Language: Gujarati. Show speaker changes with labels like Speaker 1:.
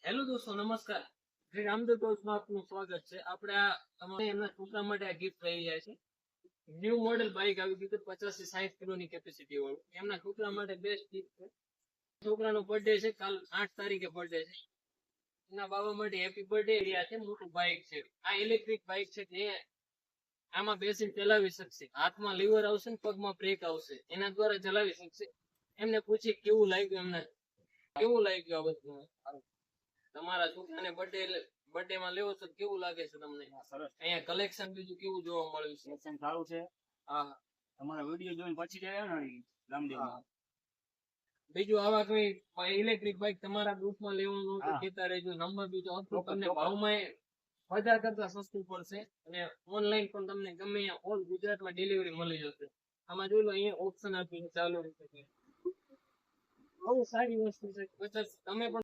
Speaker 1: હેલો દોસ્તો, નમસ્કાર. શ્રી રામદેવ ટોલ્સમાં આપનું સ્વાગત છે. આપણે તમારે એમના છોકરા માટે આ ગિફ્ટ રહી જાય છે. ન્યુ મોડેલ બાઇક આવી ગયું 50 થી 60 કિલોની કેપેસિટી વાળું. એમના છોકરા માટે બેસ્ટ ગિફ્ટ છે. છોકરાનો બર્થડે છે, કાલ 8 તારીખે બર્થડે છે. એના બાબા માટે હેપી બર્થડે. રહ્યા છે મોટું બાઇક છે. આ ઇલેક્ટ્રિક બાઇક છે જે આમાં બેસીને ચલાવી શકશે. હાથમાં લીવર આવશે ને પગમાં બ્રેક આવશે, એના દ્વારા ચલાવી શકશે. એમને પૂછી કેવું લાગ્યું, એમને કેવું લાગ્યું આ વસ્તુ તમારા છોકરાને બર્થડે માં લેવો છો કેવું લાગે છે તમને?
Speaker 2: સરસ.
Speaker 1: અહીંયા કલેક્શન બીજું કેવું જોવા મળ્યું છે?
Speaker 2: કલેક્શન સારું છે.
Speaker 1: હા,
Speaker 2: તમારા વિડીયો જોઈને પછી જ આવ્યા ને રામદેવમાં.
Speaker 1: બીજું આવા કોઈ ઇલેક્ટ્રિક બાઇક તમારા ગ્રુપમાં લેવાનું હોય તો
Speaker 2: હા.
Speaker 1: કહેતા રહેજો. નંબર બીજો આપો,
Speaker 2: ચોક્કસ,
Speaker 1: તમને
Speaker 2: ચોક્કસ.
Speaker 1: ભાવમાં બજાર કરતા સસ્તું પડશે અને ઓનલાઈન પણ તમને ગમે ઓલ ગુજરાતમાં ડિલિવરી મળી જશે. આમાં જોઈ લો, અહીંયા ઓપ્શન આપ્યું છે ચાલુ રીતે. બહુ સારી વસ્તુ છે. તમે પણ